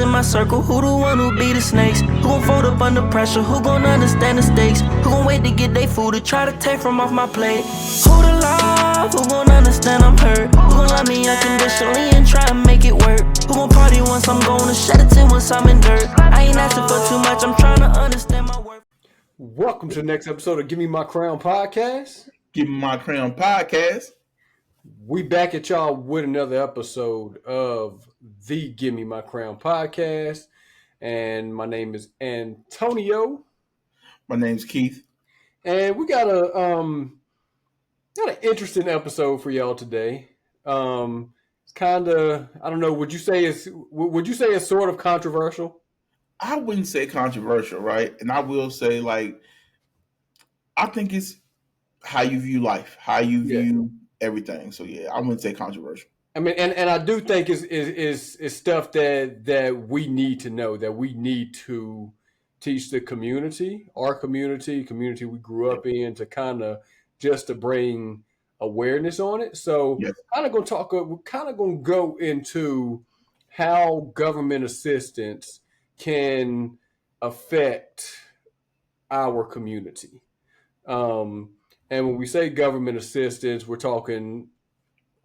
in my circle? Who the one who be the snakes? Who gon' fold up under pressure? Who gon' understand the stakes? Who gon' wait to get their food to try to take from off my plate? Who the love? Who gon' understand I'm hurt? Who gon' love me unconditionally and try to make it work? Who gon' party once I'm gone and shed a tear once I'm in dirt? I ain't asking for too much, I'm trying to understand my worth. Welcome to the next episode of Give Me My Crown podcast. Give Me My Crown podcast. We back at y'all with another episode of the Give Me My Crown podcast. And my name is Antonio. My name's Keith. And we got an interesting episode for y'all today. It's kind of, I don't know, would you say it's sort of controversial? I wouldn't say controversial, right? And I will say, I think it's how you view life, how you view everything. So yeah, I wouldn't say controversial. I mean, and I do think is stuff that we need to know, that we need to teach the community, our community we grew up in, to kind of just to bring awareness on it. So we're kind of going to go into how government assistance can affect our community. And when we say government assistance, we're talking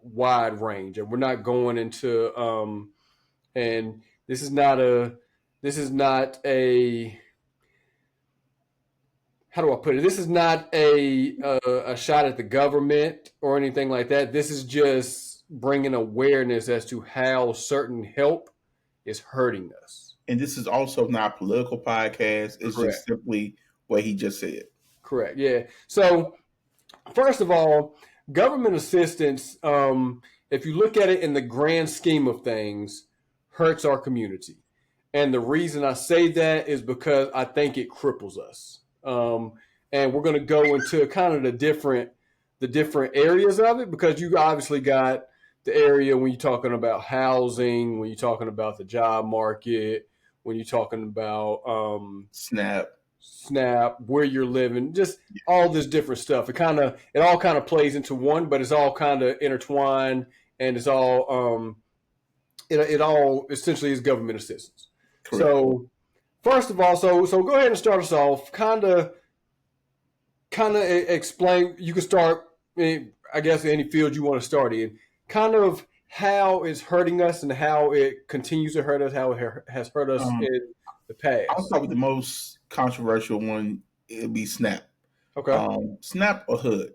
wide range, and we're not going into and this is not a how do I put it? This is not a shot at the government or anything like that. This is just bringing awareness as to how certain help is hurting us. And this is also not a political podcast. It's Correct. Just simply what he just said. Correct. Yeah. So first of all, government assistance, if you look at it in the grand scheme of things, hurts our community. And the reason I say that is because I think it cripples us. And we're going to go into kind of the different areas of it, because you obviously got the area when you're talking about housing, when you're talking about the job market, when you're talking about SNAP, where you're living, just all this different stuff. It all kind of plays into one, but it's all kind of intertwined, and it's all it all essentially is government assistance. Correct. So first of all, so go ahead and start us off. Kind of explain. You can start, I guess, any field you want to start in. Kind of how it's hurting us and how it continues to hurt us, how it has hurt us in the past. I'll start with the most controversial one. It'll be SNAP. Okay. SNAP or HUD.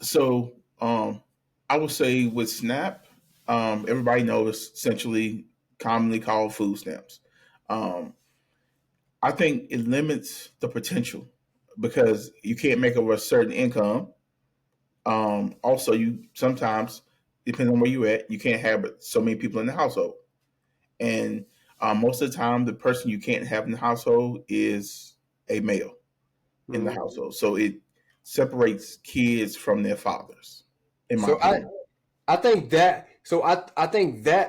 So I would say with SNAP, everybody knows essentially commonly called food stamps. I think it limits the potential because you can't make over a certain income. Also, you sometimes, depending on where you're at, you can't have so many people in the household. And most of the time, the person you can't have in the household is a male in the household. So it separates kids from their fathers. I think that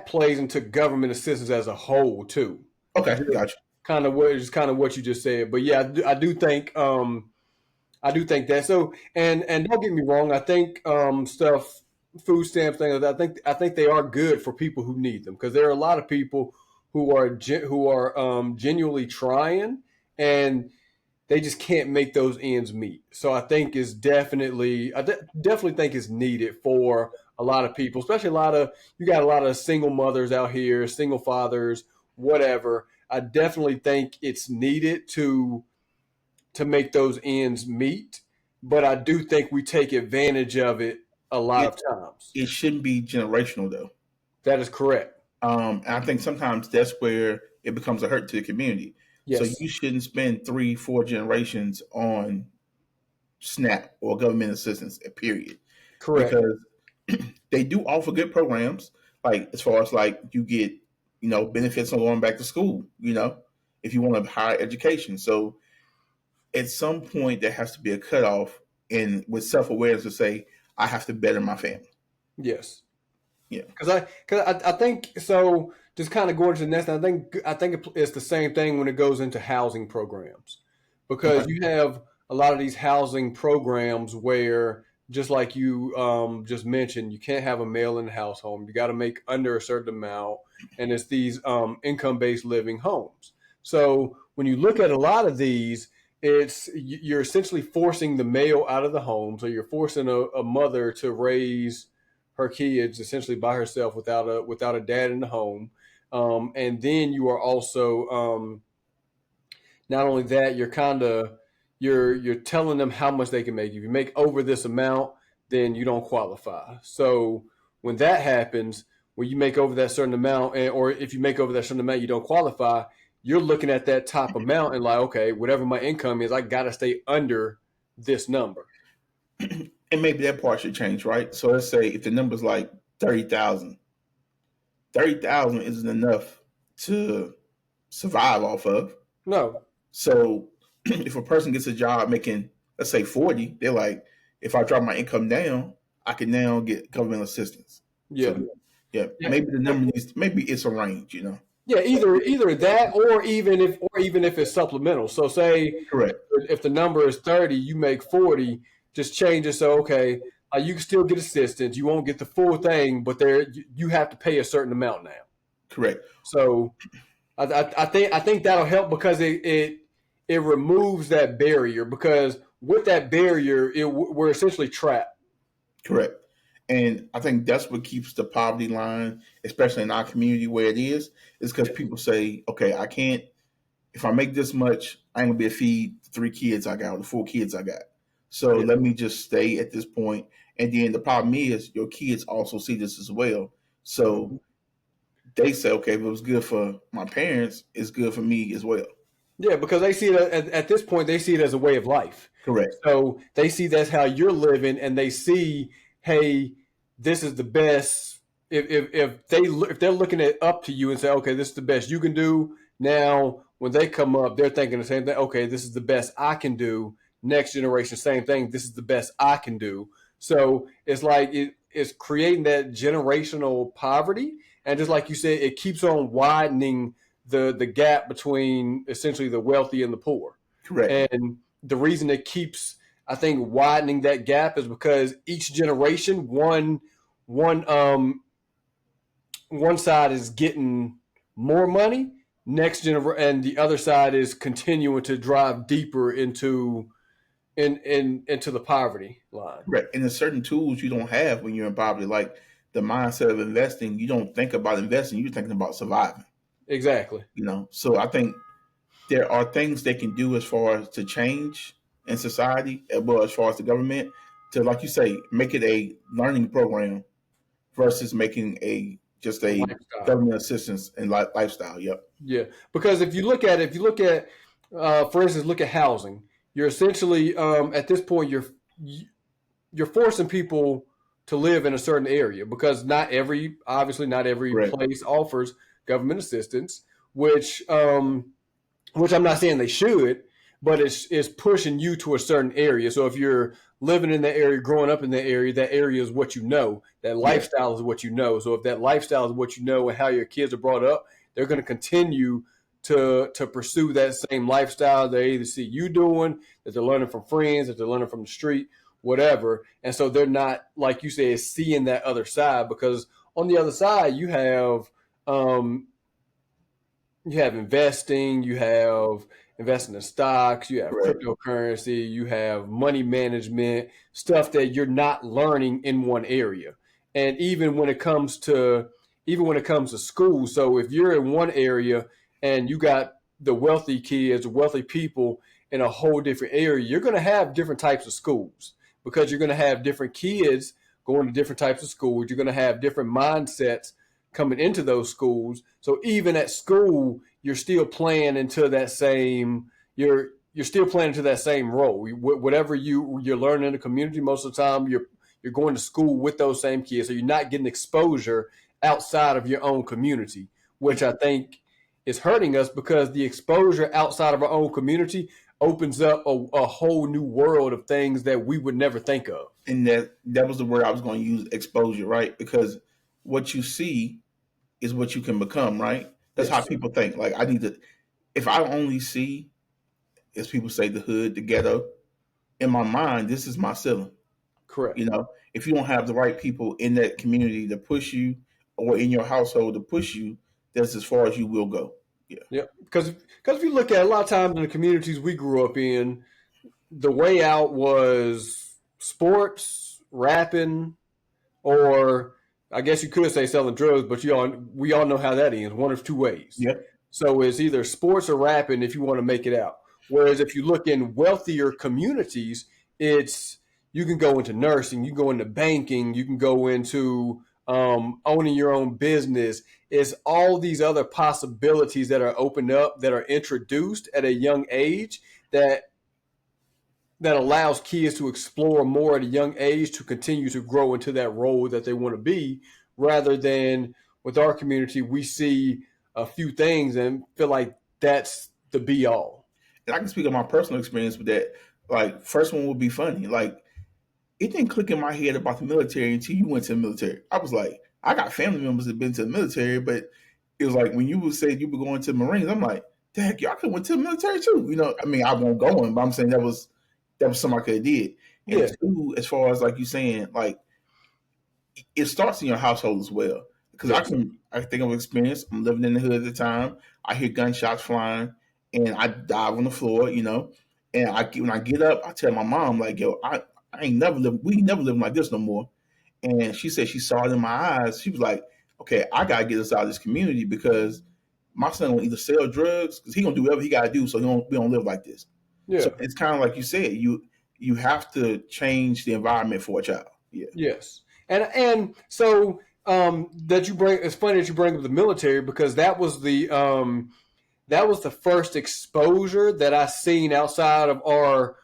plays into government assistance as a whole too. Okay, gotcha. Kind of what you just said, but yeah, I do think that. So and don't get me wrong, I think food stamps things. I think they are good for people who need them, because there are a lot of people who are genuinely trying, and they just can't make those ends meet. So I think I definitely think it's needed for a lot of people, especially you got a lot of single mothers out here, single fathers, whatever. I definitely think it's needed to make those ends meet, but I do think we take advantage of it a lot of times. It shouldn't be generational, though. That is correct. And I think sometimes that's where it becomes a hurt to the community. Yes. So you shouldn't spend 3-4 generations on SNAP or government assistance, period. Correct. Because they do offer good programs, like as far as you get, benefits on going back to school, if you want a higher education. So at some point there has to be a cutoff, and with self-awareness to say, I have to better my family. Yes. Yeah. Because I think so. Just kind of going to the next. I think it's the same thing when it goes into housing programs, because you have a lot of these housing programs where just like you just mentioned, you can't have a male in the household. You got to make under a certain amount, and it's these income-based living homes. So when you look at a lot of these, you're essentially forcing the male out of the home. So you're forcing a mother to raise her kids essentially by herself without a dad in the home, and then you are also not only that, you're telling them how much they can make. If you make over this amount, then you don't qualify. So when that happens, when you make over that certain amount, or if you make over that certain amount, you don't qualify. You're looking at that top amount and like, okay, whatever my income is, I got to stay under this number. And maybe that part should change, right? So let's say if the number's like 30,000, 30,000 isn't enough to survive off of. No. So if a person gets a job making, let's say 40, they're like, if I drop my income down, I can now get government assistance. Yeah. So, yeah. Maybe the number maybe it's a range, you know. Yeah, either that or even if it's supplemental. So say Correct. if the number is 30, you make 40, just change it so okay, you can still get assistance. You won't get the full thing, but you have to pay a certain amount now. Correct. So I think that'll help because it removes that barrier, because with that barrier we're essentially trapped. Correct. And I think that's what keeps the poverty line, especially in our community where it is because people say, okay, I can't, if I make this much, I ain't gonna be able to feed the 3 kids I got or the 4 kids I got. So let me just stay at this point. And then the problem is your kids also see this as well. So they say, okay, if it was good for my parents, it's good for me as well. Yeah, because they see it at this point, they see it as a way of life. Correct. So they see that's how you're living, and they see, hey, this is the best. If they're looking at up to you and say, okay, this is the best you can do. Now, when they come up, they're thinking the same thing. Okay, this is the best I can do. Next generation, same thing. This is the best I can do. So it's like it's creating that generational poverty, and just like you said, it keeps on widening the gap between essentially the wealthy and the poor. Correct. And the reason it keeps, I think, widening that gap is because each generation, one side is getting more money, and the other side is continuing to drive deeper into the poverty line. Right. And there's certain tools you don't have when you're in poverty, like the mindset of investing. You don't think about investing; you're thinking about surviving. Exactly. You know, so I think there are things they can do as far as to change in society, as well as far as the government, to, like you say, make it a learning program versus making just a lifestyle. Government assistance and lifestyle. Yep. Yeah, because if you look at, for instance, look at housing. You're essentially at this point you're forcing people to live in a certain area, because not every right. place offers government assistance, which I'm not saying they should, but it's pushing you to a certain area. So if you're living in that area, growing up in that area is what you know. That lifestyle is what you know. So if that lifestyle is what you know and how your kids are brought up, they're going to continue to pursue that same lifestyle. They either see you doing, that they're learning from friends, that they're learning from the street, whatever. And so they're not, like you said, seeing that other side, because on the other side you have investing, you have investing in stocks, you have cryptocurrency, you have money management, stuff that you're not learning in one area. And even when it comes to school, so if you're in one area and you got the wealthy kids, wealthy people in a whole different area, you're going to have different types of schools, because you're going to have different kids going to different types of schools. You're going to have different mindsets coming into those schools. So even at school, you're still playing into that same you're still playing into that same role. Whatever you're learning in the community, most of the time you're going to school with those same kids. So you're not getting exposure outside of your own community, which I think is hurting us, because the exposure outside of our own community opens up a whole new world of things that we would never think of. And that was the word I was going to use, exposure, right? Because what you see is what you can become, right? That's how people think. Like, if I only see, as people say, the hood, the ghetto, in my mind, this is my ceiling. Correct. You know, if you don't have the right people in that community to push you, or in your household to push you, that's as far as you will go. Yeah. Yeah, because if you look at a lot of times in the communities we grew up in, the way out was sports, rapping, or I guess you could say selling drugs, but we all know how that ends, one of two ways. Yeah. So it's either sports or rapping if you want to make it out. Whereas if you look in wealthier communities, it's you can go into nursing, you can go into banking, you can go into owning your own business. It's all these other possibilities that are opened up, that are introduced at a young age, that allows kids to explore more at a young age to continue to grow into that role that they want to be, rather than with our community, we see a few things and feel like that's the be all. And I can speak of my personal experience with that. Like, first one would be funny. Like, it didn't click in my head about the military until you went to the military. I was like, I got family members that been to the military, but it was like when you would say you were going to the Marines, I'm like, dang, y'all could went to the military too. You know, I mean, I won't go in, but I'm saying that was something I could have did. And Yeah. two, as far as like you saying, like it starts in your household as well. Because I think of experience. I'm living in the hood at the time. I hear gunshots flying, and I dive on the floor. You know, and when I get up, I tell my mom like, "Yo, I ain't never lived. We ain't never living like this no more." And she said she saw it in my eyes. She was like, "Okay, I gotta get us out of this community because my son will either sell drugs because he gonna do whatever he gotta do, so we don't live like this." Yeah. So it's kind of like you said, you have to change the environment for a child. Yeah. Yes. And so that you bring, it's funny that you bring up the military, because that was the first exposure that I seen outside of our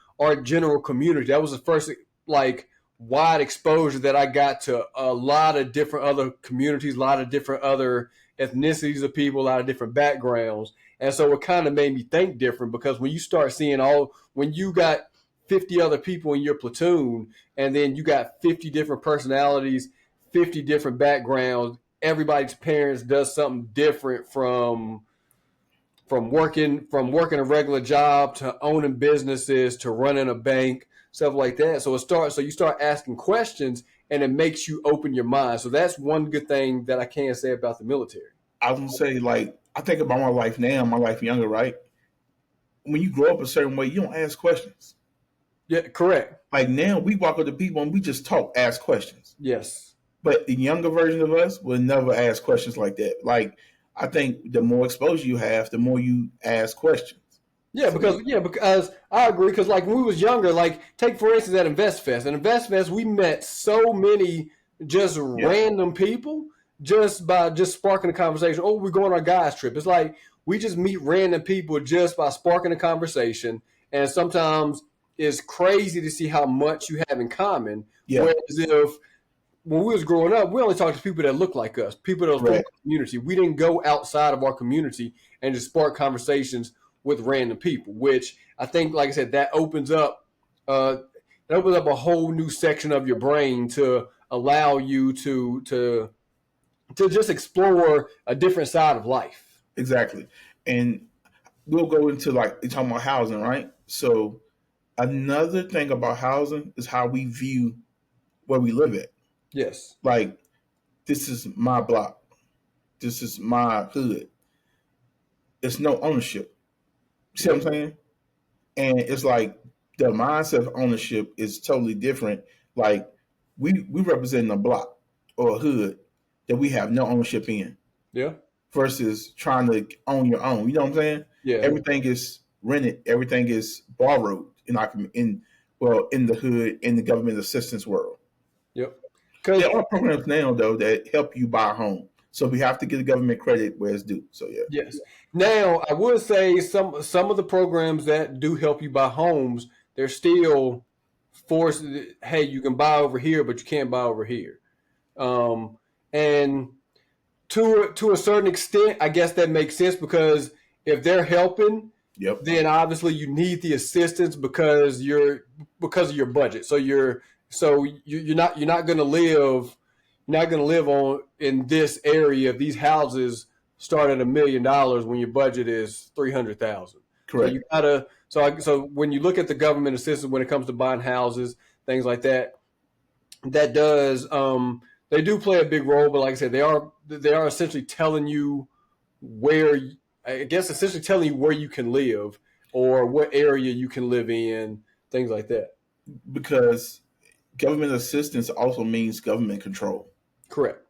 general community. That was the first like wide exposure that I got to a lot of different other communities, a lot of different other ethnicities of people, a lot of different backgrounds. And so it kind of made me think different, because when you start seeing when you got 50 other people in your platoon, and then you got 50 different personalities, 50 different backgrounds, everybody's parents does something different from working a regular job to owning businesses to running a bank, stuff like that. So you start asking questions, and it makes you open your mind. So that's one good thing that I can say about the military. I was gonna say, like, I think about my life now, my life younger, right? When you grow up a certain way, you don't ask questions. Yeah, correct. Like now, we walk up to people and we just talk, ask questions. Yes. But the younger version of us will never ask questions like that. Like, I think the more exposure you have, the more you ask questions. Yeah, because I agree. Because like when we was younger, like take for instance at InvestFest. At InvestFest, we met so many just random people just by sparking a conversation. Oh, we're going on our guys trip. It's like we just meet random people just by sparking a conversation, and sometimes it's crazy to see how much you have in common. Yeah. Whereas when we was growing up, we only talked to people that look like us, people that was from our community. We didn't go outside of our community and just spark conversations with random people, which I think, like I said, that opens up a whole new section of your brain to allow you to just explore a different side of life. Exactly. And we'll go into like you're talking about housing, right? So another thing about housing is how we view where we live at. Yes. Like, this is my block. This is my hood. It's no ownership. See what I'm saying? And it's like the mindset of ownership is totally different. Like we represent a block or a hood that we have no ownership in. Yeah. Versus trying to own your own. You know what I'm saying? Yeah. Everything is rented. Everything is borrowed in the hood, in the government assistance world. Yep. There are programs now though that help you buy a home. So we have to give the government credit where it's due. So yeah. Yes. Now I would say some of the programs that do help you buy homes, they're still forced. Hey, you can buy over here, but you can't buy over here. And to a certain extent, I guess that makes sense, because if they're helping, then obviously you need the assistance because of your budget. So you're not going to live. You're not going to live in this area if these houses start at $1 million when your budget is $300,000. Correct. So you gotta. So when you look at the government assistance when it comes to buying houses, things like that, that does they do play a big role, but like I said, they are essentially telling you where, I guess essentially telling you where you can live or what area you can live in, things like that. Because government assistance also means government control. Correct.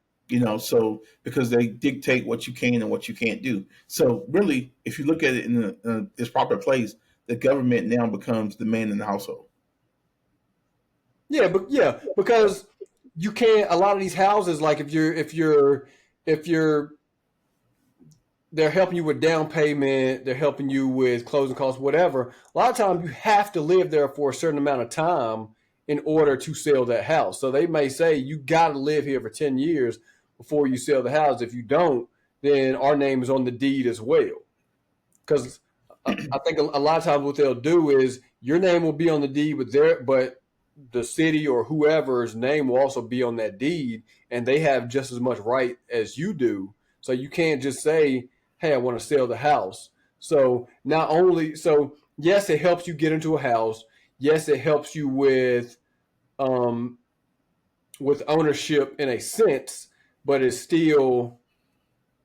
So because they dictate what you can and what you can't do. So really, if you look at it in its proper place, the government now becomes the man in the household. Yeah, because you can't. A lot of these houses, like if you're they're helping you with down payment, they're helping you with closing costs, whatever. A lot of times you have to live there for a certain amount of time in order to sell that house. So they may say you got to live here for 10 years before you sell the house. If you don't, then our name is on the deed as well. Because I think a lot of times what they'll do is your name will be on the deed, but the city or whoever's name will also be on that deed, and they have just as much right as you do. So you can't just say, "Hey, I want to sell the house." So not only yes, it helps you get into a house. Yes, it helps you um, with ownership in a sense, but it's still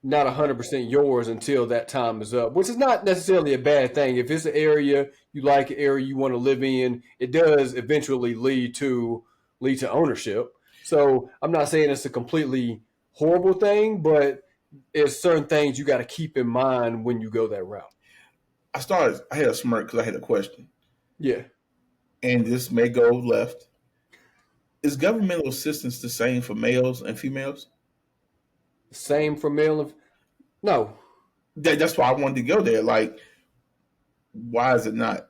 not 100% yours until that time is up, which is not necessarily a bad thing. If it's an area you like, an area you want to live in, it does eventually lead to ownership. So I'm not saying it's a completely horrible thing, but it's certain things you got to keep in mind when you go that route. I had a smirk because I had a question. Yeah. And this may go left. Is governmental assistance the same for males and females? Same for male and no. That's why I wanted to go there. Like, why is it not?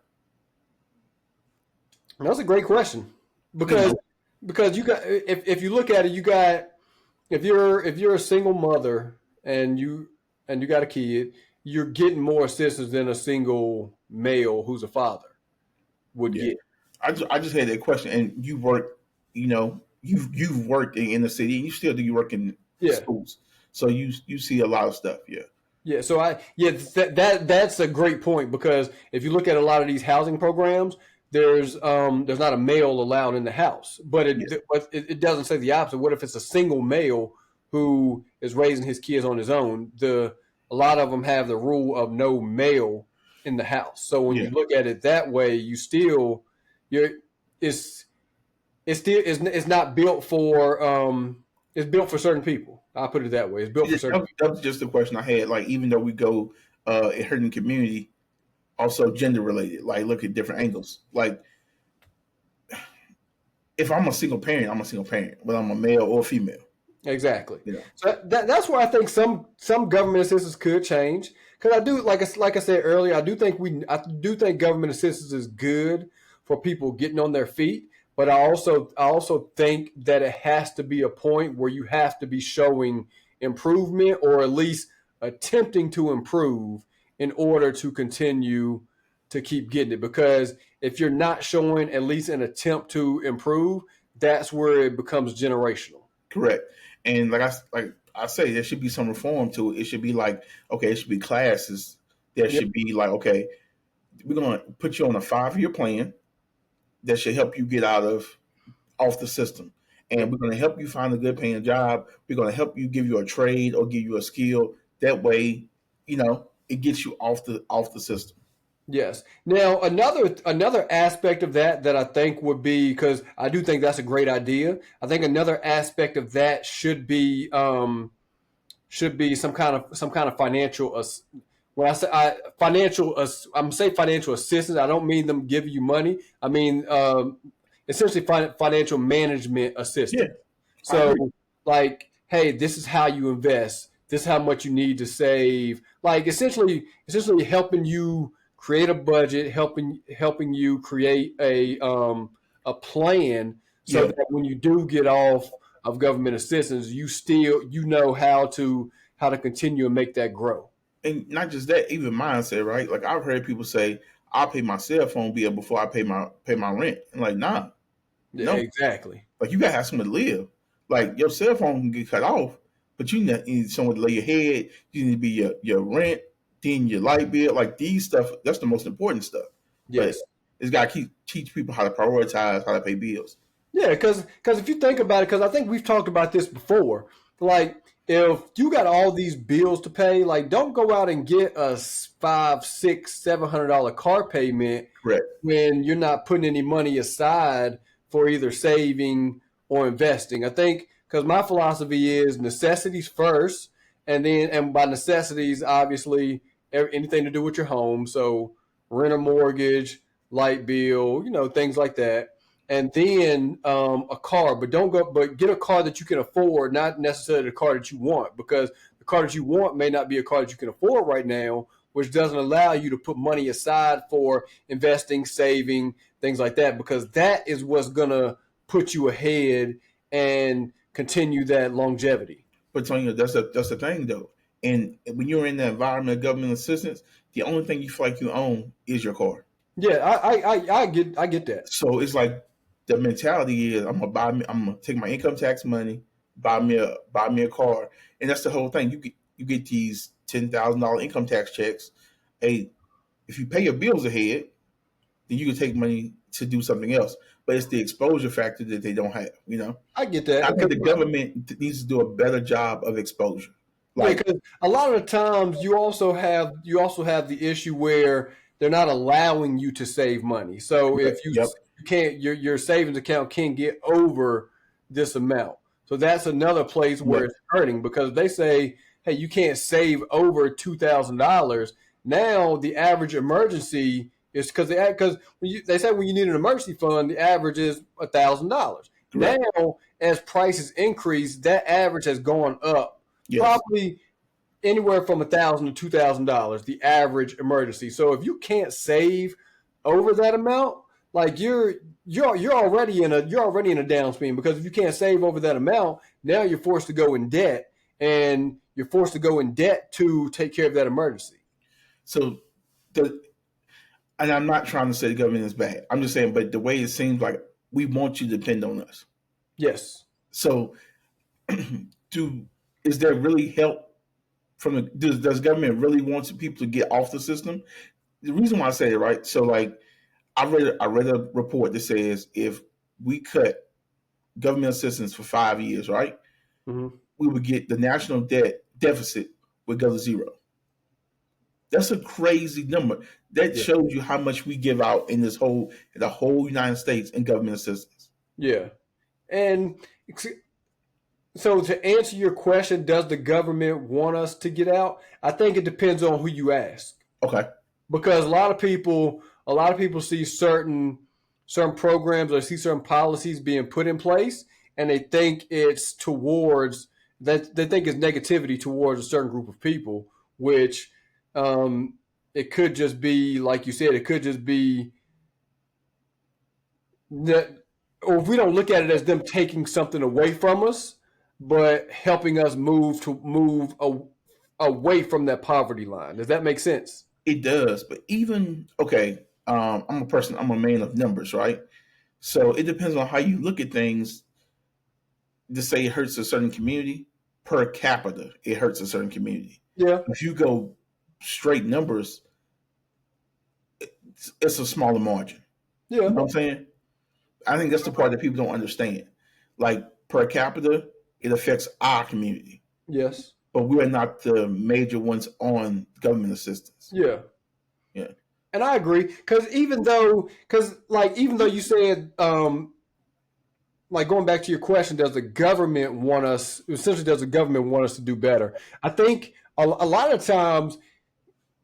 That's a great question because you got if you look at it, you got if you're a single mother and you got a kid, you're getting more assistance than a single male who's a father would get. I just had that question, and you work, you've worked in the city, and you still do you work in schools, so you see a lot of stuff. Yeah. So that's a great point because if you look at a lot of these housing programs, there's not a male allowed in the house, but it doesn't say the opposite. What if it's a single male who is raising his kids on his own? A lot of them have the rule of no male in the house. So when you look at it that way, it's not built for it's built for certain people. I'll put it that way. It's built for certain people. That was just the question I had. Like, even though we go in hurting community, also gender related, like look at different angles. Like, if I'm a single parent, I'm a single parent, whether I'm a male or female. Exactly. So that's where I think some government assistance could change. Because I do, like I said earlier, I do think government assistance is good for people getting on their feet. But I also think that it has to be a point where you have to be showing improvement or at least attempting to improve in order to continue to keep getting it. Because if you're not showing at least an attempt to improve, that's where it becomes generational. Correct. And like I say, there should be some reform to it. It should be like, okay, it should be classes. There should be like, okay, we're going to put you on a 5-year plan that should help you get off the system. And we're going to help you find a good paying job. We're going to help you, give you a trade or give you a skill. That way, it gets you off the system. Yes. Now, another aspect of that I think would be, because I do think that's a great idea. I think another aspect of that should be some kind of financial. When I say financial, I'm saying financial assistance. I don't mean them giving you money. I mean essentially financial management assistance. Yeah, so, like, hey, this is how you invest. This is how much you need to save. Like, essentially helping you create a budget, helping you create a plan so that when you do get off of government assistance, you know how to continue and make that grow. And not just that, even mindset, right? Like, I've heard people say, "I'll pay my cell phone bill before I pay my rent." And like, nah, no, exactly. Like, you gotta have somewhere to live. Like, your cell phone can get cut off, but you need somewhere to lay your head. You need to be your rent, then your light bill. Like, these stuff, that's the most important stuff. Yes, but it's got to teach people how to prioritize, how to pay bills. Yeah, because if you think about it, because I think we've talked about this before. Like, if you got all these bills to pay, like, don't go out and get a five, six, $700 car payment Correct. when you're not putting any money aside for either saving or investing. I think because my philosophy is necessities first, and by necessities, obviously anything to do with your home, so rent or mortgage, light bill, things like that, and then a car. But get a car that you can afford, not necessarily the car that you want, because the car that you want may not be a car that you can afford right now, which doesn't allow you to put money aside for investing, saving, things like that, because that is what's going to put you ahead and continue that longevity. But Tony, that's the thing though. And when you're in the environment of government assistance, the only thing you feel like you own is your car. Yeah, I get that. So it's like the mentality is I'm gonna take my income tax money, buy me a car, and that's the whole thing. You get these $10,000 income tax checks. Hey, if you pay your bills ahead, then you can take money to do something else. But it's the exposure factor that they don't have. I get that. I think the government needs to do a better job of exposure. Like, because a lot of the times you also have the issue where they're not allowing you to save money. So if you can't, your savings account can't get over this amount. So that's another place where it's hurting, because they say, hey, you can't save over $2,000. Now the average emergency is because they say when you need an emergency fund, the average is $1,000. Now, as prices increase, that average has gone up. Yes. Probably anywhere from $1,000 to $2,000, the average emergency. So if you can't save over that amount, like you're already in a downswing, because if you can't save over that amount, now you're forced to go in debt, and you're forced to go in debt to take care of that emergency. So and I'm not trying to say the government is bad. I'm just saying, but the way it seems like we want you to depend on us. Yes. So is there really help from does government really want people to get off the system? The reason why I say it, right? So like I read a report that says if we cut government assistance for 5 years, right, we would get the national debt deficit would go to zero. That's a crazy number. That shows you how much we give out in the whole United States in government assistance. Yeah. And so to answer your question, does the government want us to get out? I think it depends on who you ask. Okay. Because a lot of people see certain programs or see certain policies being put in place, and they think it's towards that. They think it's negativity towards a certain group of people, which it could just be, like you said, it could just be that, or if we don't look at it as them taking something away from us, but helping us move away from that poverty line. Does that make sense? It does. But even, okay, I'm a man of numbers, right? So it depends on how you look at things. To say it hurts a certain community, per capita, it hurts a certain community. Yeah. If you go straight numbers, it's a smaller margin. Yeah. You know what I'm saying? I think that's the part that people don't understand. Like per capita, it affects our community. Yes. But we are not the major ones on government assistance. Yeah. Yeah. And I agree, because even though you said, like going back to your question, does the government want us to do better? I think a lot of times,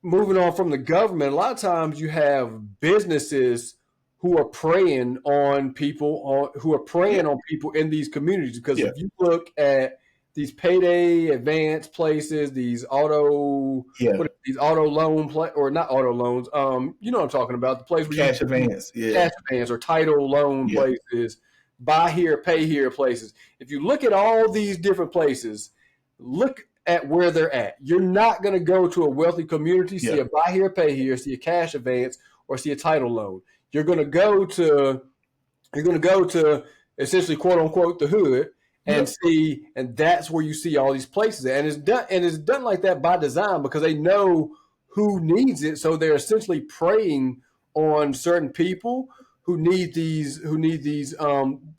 moving on from the government, a lot of times you have businesses who are preying on people in these communities. Because if you look at these payday advance places, these auto loan or not auto loans, you know what I'm talking about, the place where cash advance or title loan places, buy here, pay here places. If you look at all these different places, look at where they're at. You're not going to go to a wealthy community, see a buy here, pay here, see a cash advance, or see a title loan. You're going to go to essentially, quote unquote, the hood, and see, and that's where you see all these places. And it's done like that by design, because they know who needs it. So they're essentially preying on certain people who need these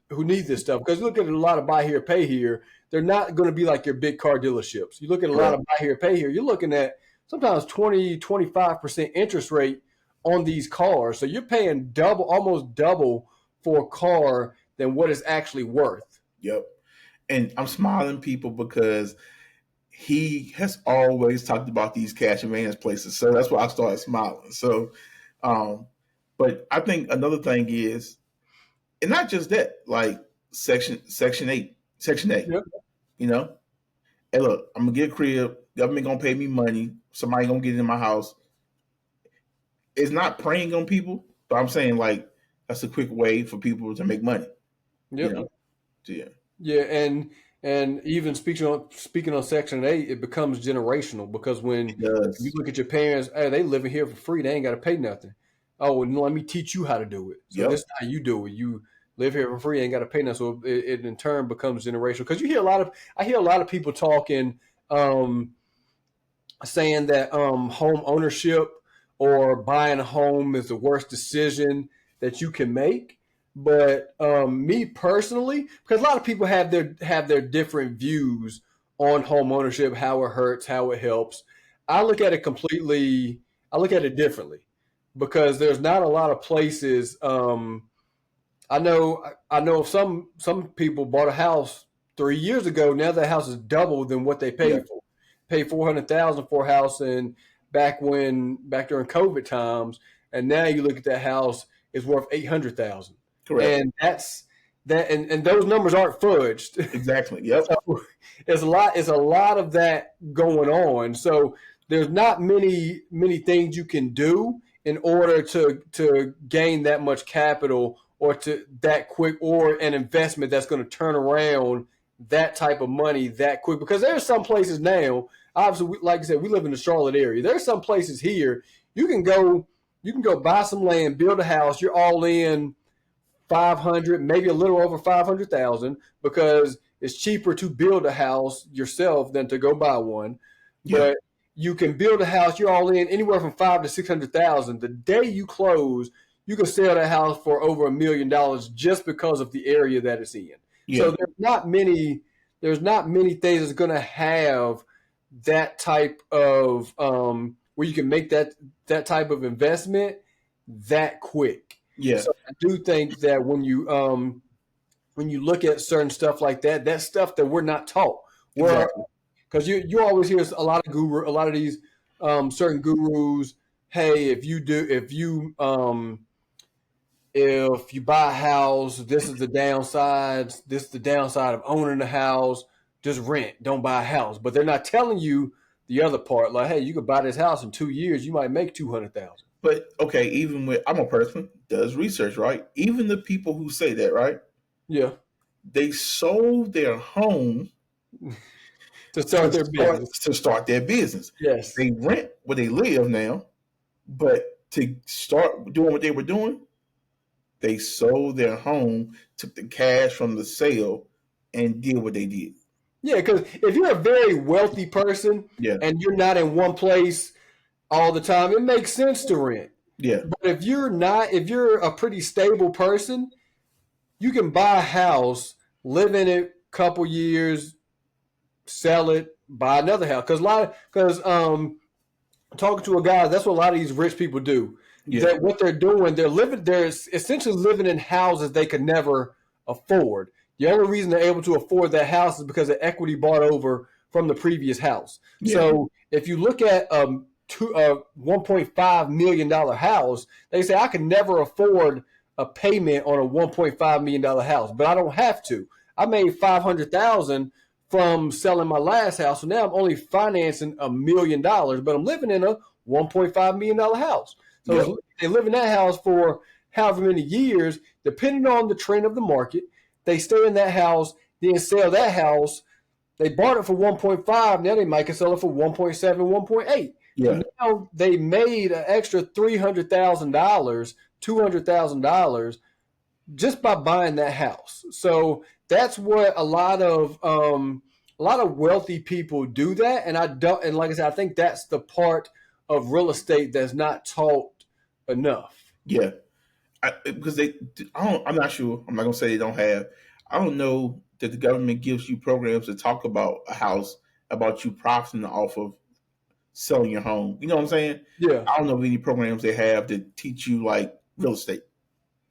this stuff. Because look at a lot of buy here, pay here. They're not going to be like your big car dealerships. You look at a lot of buy here, pay here. You're looking at sometimes 20, 25% interest rate on these cars. So you're paying almost double for a car than what it's actually worth. Yep. And I'm smiling, people, because he has always talked about these cash advance places. So that's why I started smiling. So, but I think another thing is, and not just that, like Section 8, Yep. you know, hey, look, I'm gonna get a crib. Government gonna pay me money. Somebody gonna get it in my house. It's not preying on people, but I'm saying like that's a quick way for people to make money. Yep. You know? Yeah. Yeah, and even speaking on Section 8, it becomes generational because when you look at your parents, hey, they living here for free, they ain't got to pay nothing. Oh, and let me teach you how to do it. So this is how you do it. You live here for free, ain't got to pay nothing. So it in turn becomes generational because I hear a lot of people talking, saying that home ownership or buying a home is the worst decision that you can make. But me personally, because a lot of people have their different views on home ownership, how it hurts, how it helps. I look at it differently because there's not a lot of places. I know if some people bought a house 3 years ago. Now that house is double than what they paid for. Paid $400,000 for a house, and back during COVID times, and now you look at that house, it's worth $800,000. Correct. And that's that, and those numbers aren't fudged. Exactly. Yep. So it's a lot of that going on. So there's not many things you can do in order to gain that much capital or to that quick, or an investment that's going to turn around that type of money that quick. Because there's some places now, obviously, like I said, we live in the Charlotte area. There's some places here you can go buy some land, build a house. You're all in 500, maybe a little over 500,000, because it's cheaper to build a house yourself than to go buy one. Yeah. But you can build a house. You're all in anywhere from $500,000 to $600,000. The day you close, you can sell that house for over $1 million just because of the area that it's in. Yeah. So there's not many things that's going to have that type of where you can make that type of investment that quick. Yeah. So I do think that when you look at certain stuff like that, that's stuff that we're not taught. Because you always hear a lot of these certain gurus. Hey, if you buy a house, this is the downsides. This is the downside of owning a house. Just rent. Don't buy a house. But they're not telling you the other part. Like, hey, you could buy this house in 2 years. You might make $200,000. But okay, even with, I'm a person does research, right? Even the people who say that, right? Yeah. They sold their home to start their business. Yes. They rent where they live now, but to start doing what they were doing, they sold their home, took the cash from the sale, and did what they did. Yeah, because if you're a very wealthy person and you're not in one place all the time, it makes sense to rent. Yeah. But if you're a pretty stable person, you can buy a house, live in it a couple years, sell it, buy another house. Because talking to a guy, that's what a lot of these rich people do. Yeah. That what they're doing, they're essentially living in houses they could never afford. The only reason they're able to afford that house is because the equity bought over from the previous house. Yeah. So if you look at a $1.5 million house, they say I can never afford a payment on a $1.5 million house, but I don't have to. I made $500,000 from selling my last house, so now I'm only financing $1 million, but I'm living in a $1.5 million house. So they live in that house for however many years, depending on the trend of the market. They stay in that house, then sell that house. They bought it for 1.5. Now they might can sell it for 1.7, 1.8. Yeah. So now they made an extra $300,000, $200,000 just by buying that house. So that's what a lot of wealthy people do that. And like I said, I think that's the part of real estate that's not taught enough. Yeah. Because I'm not sure. I'm not gonna say they don't have. I don't know that the government gives you programs to talk about a house, about you profiting off of selling your home. You know what I'm saying? Yeah, I don't know of any programs they have that teach you like real estate.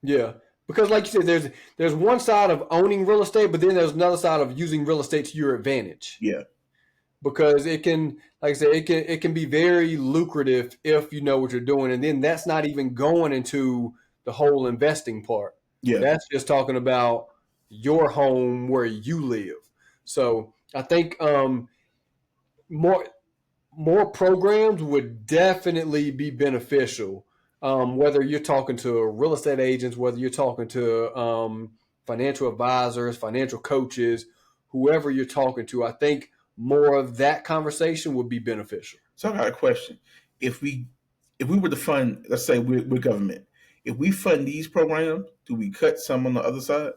yeah. Because like you said, there's one side of owning real estate, but then there's another side of using real estate to your advantage. Yeah, Because it can, like I said, it can be very lucrative if you know what you're doing, and then that's not even going into the whole investing part. yeah. That's just talking about your home where you live. So I think more more programs would definitely be beneficial. Whether you're talking to real estate agents, whether you're talking to financial advisors, financial coaches, whoever you're talking to, I think more of that conversation would be beneficial. So I got a question. If we were to fund, let's say we're government, if we fund these programs, do we cut some on the other side?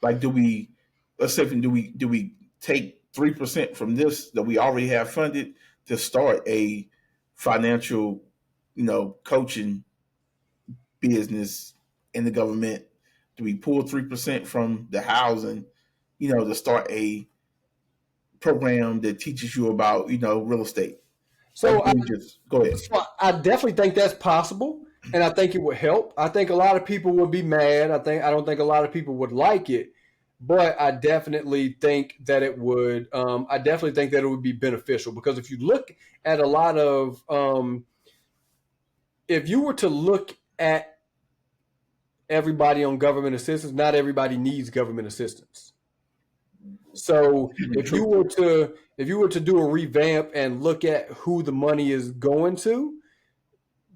Like, do we, let's say, do we take 3% from this that we already have funded to start a financial, coaching business in the government? Do we pull 3% from the housing, to start a program that teaches you about, real estate? Like, So I, do we just go ahead? so I definitely think that's possible, and I think it would help. I think a lot of people would be mad. I don't think a lot of people would like it, but I definitely think that it would. I definitely think that it would be beneficial because if you look at a lot of, if you were to look at everybody on government assistance, not everybody needs government assistance. So if you were to do a revamp and look at who the money is going to,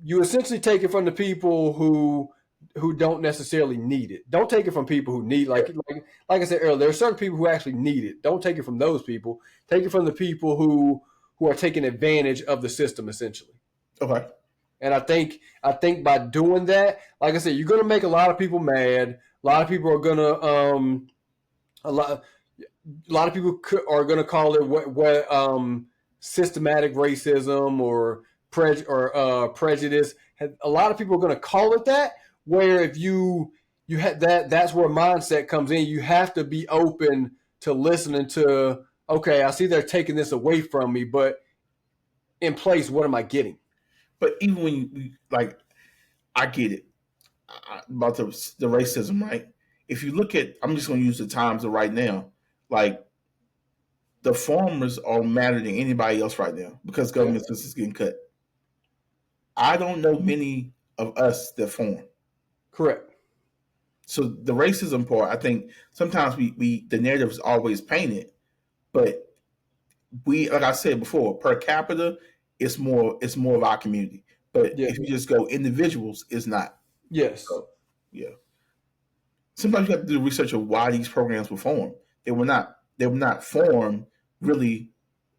you essentially take it from the people who don't necessarily need it. Don't take it from people who need like I said earlier, there are certain people who actually need it. Don't take it from those people. Take it from the people who are taking advantage of the system essentially. Okay. And I think by doing that, like I said, you're gonna make a lot of people mad. A lot of people are gonna a lot of people are gonna call it what systematic racism or prejudice. A lot of people are gonna call it that. Where if you had that's where mindset comes in. You have to be open to listening to. Okay, I see they're taking this away from me, but in place, what am I getting? But even when like, I get it about the racism, right? If you look at, I'm just going to use the times of right now, like the farmers are madder than anybody else right now because government assistance is getting cut. I don't know many of us that farm. Correct. So the racism part, I think sometimes we the narrative is always painted, but we, like I said before, per capita, it's more of our community. But Yeah. if you just go individuals, it's not. Yes. So yeah. Sometimes you have to do research of why these programs were formed. They were not formed really,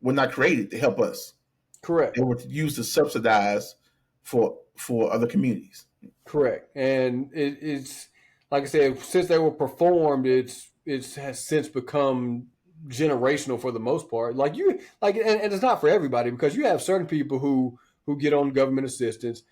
were not created to help us. Correct. They were used to subsidize for other communities. Correct. And it's like I said, since they were performed, it has since become generational for the most part. And it's not for everybody because you have certain people who get on government assistance,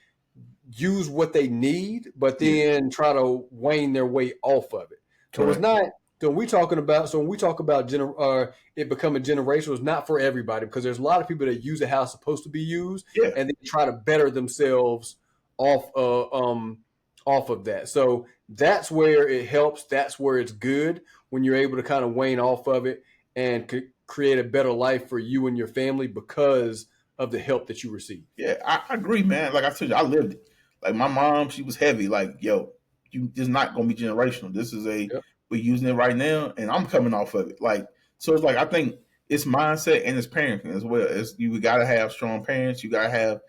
use what they need, but then try to wane their way off of it. So Correct. it's not. So when we talk about it becoming generational, it's not for everybody because there's a lot of people that use it how it's supposed to be used, Yeah. and they try to better themselves off of that. So that's where it helps. That's where it's good when you're able to kind of wane off of it and create a better life for you and your family because of the help that you receive. Yeah, I agree, man. Like I told you, I lived it. Like my mom, she was heavy. Like, yo, this is not gonna be generational. This is Yep. we're using it right now, and I'm coming off of it. Like, so it's like I think it's mindset and it's parenting as well. It's, you gotta have strong parents. You gotta have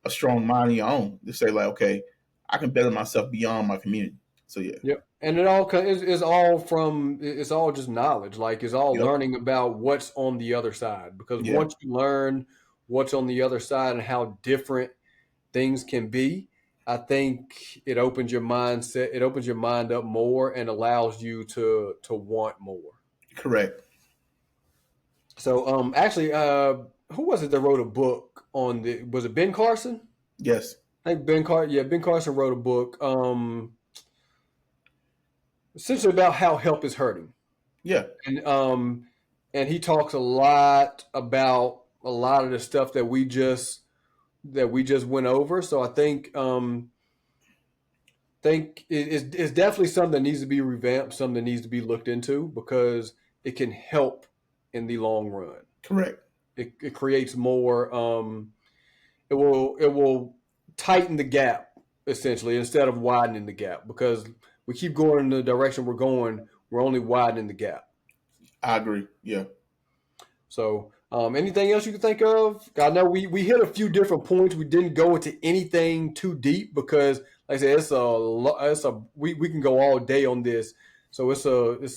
a strong mind of your own to say like, okay, I can better myself beyond my community. So yeah. Yep. And it all is all from it's all just knowledge. Like it's all Yep. learning about what's on the other side. Because Yeah. once you learn what's on the other side and how different things can be, I think it opens your mindset. It opens your mind up more and allows you to want more. Correct. So actually, who was it that wrote a book on the? Was it Ben Carson? Yes. I think Ben Carson wrote a book, essentially about how help is hurting. Yeah. And he talks a lot about a lot of the stuff that we just went over. So I think it's definitely something that needs to be revamped, something that needs to be looked into because it can help in the long run. Correct. It creates more. It will tighten the gap essentially instead of widening the gap because we keep going in the direction we're going. We're only widening the gap. I agree. Yeah. So, anything else you can think of? I know we hit a few different points. We didn't go into anything too deep because, like I said, we can go all day on this. So it's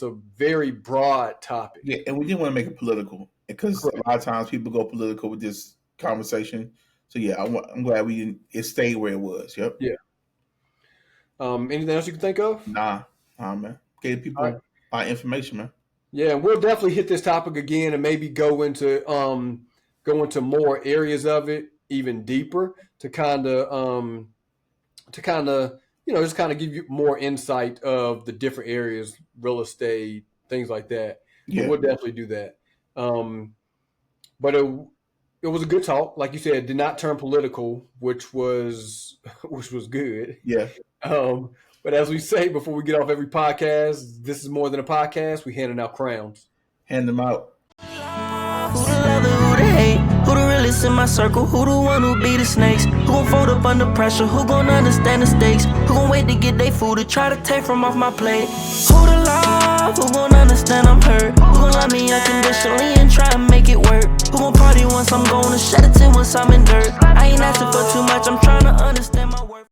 a very broad topic. Yeah, and we didn't want to make it political because Correct. a lot of times people go political with this conversation. So yeah, I'm glad it stayed where it was. Yep. Yeah. Anything else you can think of? Nah, man. Gave people a lot of information, man. Yeah, and we'll definitely hit this topic again and maybe go into more areas of it even deeper to kind of just kind of give you more insight of the different areas, real estate, things like that. Yeah. But we'll definitely do that. But it was a good talk, like you said. Did not turn political, which was good. Yeah. But as we say before we get off every podcast, this is more than a podcast. We handing out crowns. Hand them out. Who the lover, who the hate? Who the realest in my circle? Who the one who be the snakes? Who gon' fold up under pressure? Who gon' understand the stakes? Who gon' wait to get they food to try to take from off my plate? Who the love? Who gon' understand I'm hurt? Who gon' love me unconditionally and try and make it work? Who gon' party once I'm gone and shed a tear once I'm in dirt? I ain't asking for too much, I'm trying to understand my worth.